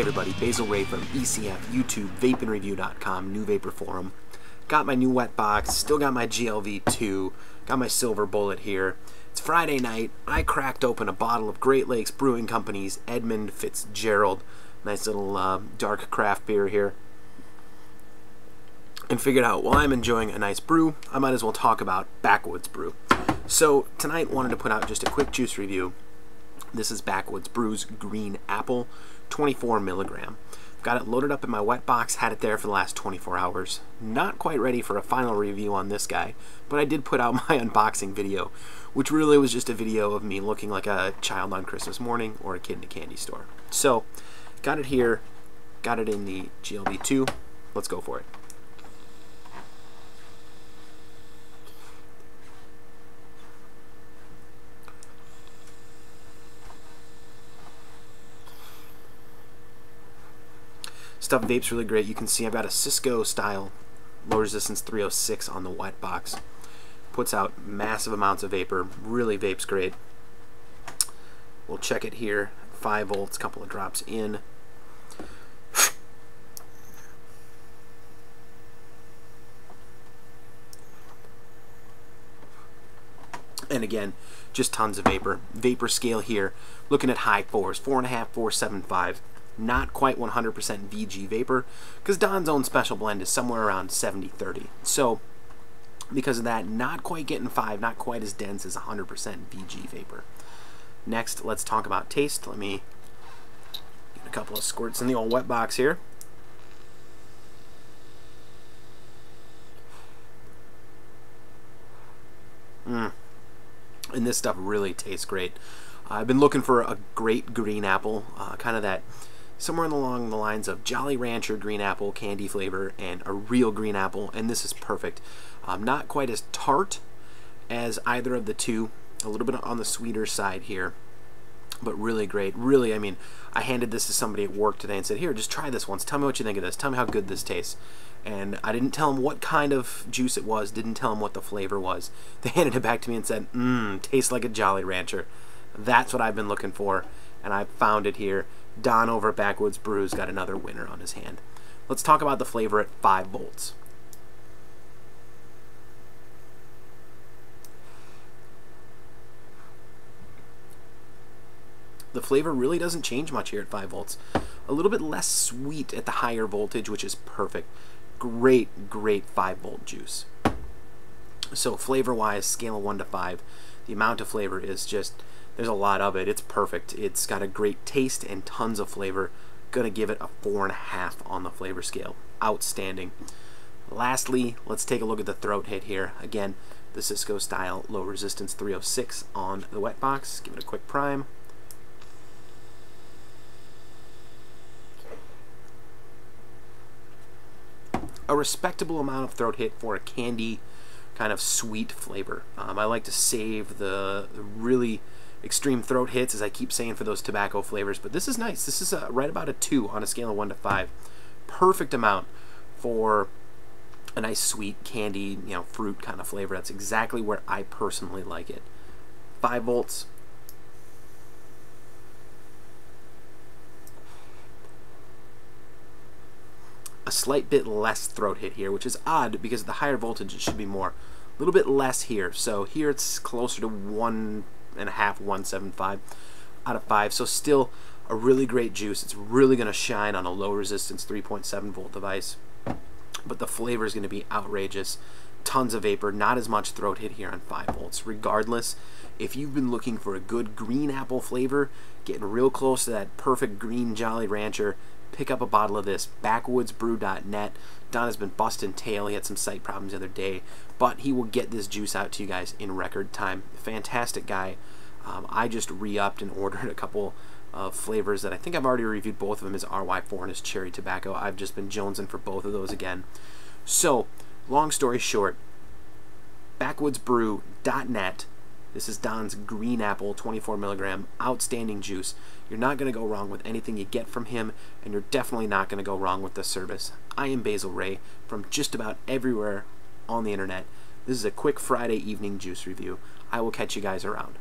Hey everybody, Basilray from ECF, YouTube, vapeandreview.com, new vapor forum. Got my new wet box, still got my GLV2, got my silver bullet here. It's Friday night. I cracked open a bottle of Great Lakes Brewing Company's Edmund Fitzgerald, nice little dark craft beer here, and figured out while I'm enjoying a nice brew, I might as well talk about Backwoods Brew. So tonight wanted to put out just a quick juice review. This is Backwoods Brew's Green Apple, 24 milligram. Got it loaded up in my wet box, had it there for the last 24 hours. Not quite ready for a final review on this guy, but I did put out my unboxing video, which really was just a video of me looking like a child on Christmas morning or a kid in a candy store. So, got it here, got it in the GLV2. Let's go for it. Stuff vapes really great. You can see I've got a Cisco style low resistance 306 on the wet box. Puts out massive amounts of vapor. Really vapes great. We'll check it here. 5 volts, couple of drops in. And again, just tons of vapor. Vapor scale here, looking at high 4s, 4.5, 4.75. Not quite 100% VG vapor, because Don's own special blend is somewhere around 70-30. So, because of that, not quite getting 5, not quite as dense as 100% VG vapor. Next, let's talk about taste. Let me get a couple of squirts in the old wet box here. And this stuff really tastes great. I've been looking for a great green apple, kind of that somewhere along the lines of Jolly Rancher green apple candy flavor and a real green apple, and this is perfect. Not quite as tart as either of the two, a little bit on the sweeter side here, but really great. Really, I mean, I handed this to somebody at work today and said, here, just try this once, tell me what you think of this, tell me how good this tastes. And I didn't tell them what kind of juice it was, didn't tell them what the flavor was. They handed it back to me and said, tastes like a Jolly Rancher. That's what I've been looking for, and I found it here. Don over at Backwoods Brew's got another winner on his hand. Let's talk about the flavor at 5 volts. The flavor really doesn't change much here at 5 volts. A little bit less sweet at the higher voltage, which is perfect. Great, great 5 volt juice. So flavor-wise, scale of 1 to 5, the amount of flavor is just, there's a lot of it. It's perfect. It's got a great taste and tons of flavor. Gonna give it a 4.5 on the flavor scale. Outstanding. Lastly, let's take a look at the throat hit here. Again, the Cisco style low resistance 306 on the wet box. Give it a quick prime. A respectable amount of throat hit for a candy kind of sweet flavor. I like to save the really extreme throat hits, as I keep saying, for those tobacco flavors, but this is nice. This is right about a 2 on a scale of 1 to 5. Perfect amount for a nice sweet candy, you know, fruit kind of flavor. That's exactly where I personally like it. 5 volts. A slight bit less throat hit here, which is odd because the higher voltage it should be more. A little bit less here. So here it's closer to 1.5, 1.75 out of 5. So still a really great juice. It's really going to shine on a low resistance 3.7 volt device. But the flavor is going to be outrageous. Tons of vapor, not as much throat hit here on 5 volts. Regardless, if you've been looking for a good green apple flavor, getting real close to that perfect green Jolly Rancher, pick up a bottle of this. Backwoodsbrew.net. Don has been busting tail. He had some site problems the other day, but he will get this juice out to you guys in record time. Fantastic guy. I just re-upped and ordered a couple of flavors that I think I've already reviewed. Both of them, his RY4 and his cherry tobacco. I've just been jonesing for both of those again. So, long story short, Backwoodsbrew.net. This is Don's Green Apple, 24 milligram, outstanding juice. You're not going to go wrong with anything you get from him, and you're definitely not going to go wrong with the service. I am Basilray from just about everywhere on the internet. This is a quick Friday evening juice review. I will catch you guys around.